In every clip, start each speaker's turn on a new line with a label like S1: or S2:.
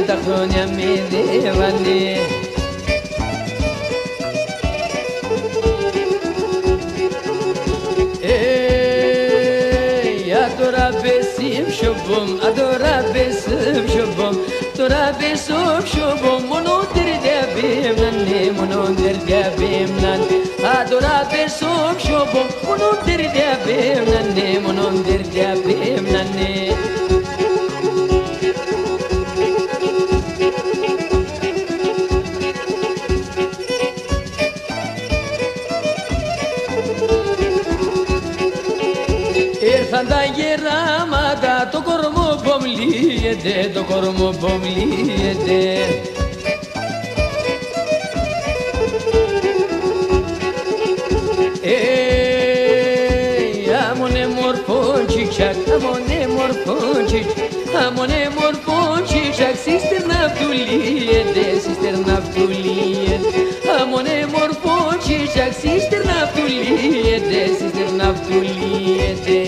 S1: τα χρόνια με δεύανε. Adora besim şubum, adora besim şubum, adora besim şubum, monondir debim nanne, monondir debim nanne. Adora besim şubum, monondir debim nanne, monondir debim nanne. Ήρθαν τα γεράματα, το κορμό πομλίεται, το κορμό πομλίεται. Αμονε μορφόν τσιτσακ, αμονε μορφόν τσιτσακ, αμονε μορφόν τσιτσακ, σύστερ ναυτουλίεται, σύστερ ναυτουλίεται. Αμονε μορφόν τσιτσακ, σύστερ ναυτουλίεται, σύστερ ναυτουλίεται.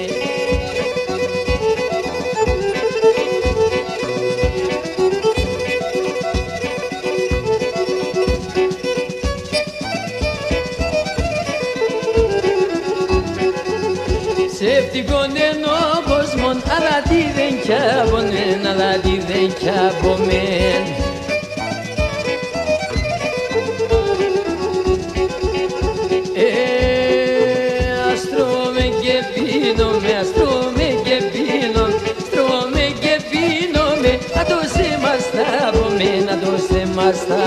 S1: Σευτικόν εν ο κόσμον, αλλά τι δεν κι άπομεν, αλλά τι δεν κι άπομεν. Αστρώμε και πίνομαι, αστρώμε και πίνομαι, αστρώμε και πίνομαι, να το σε μας τα απομεν, να το σε μας τα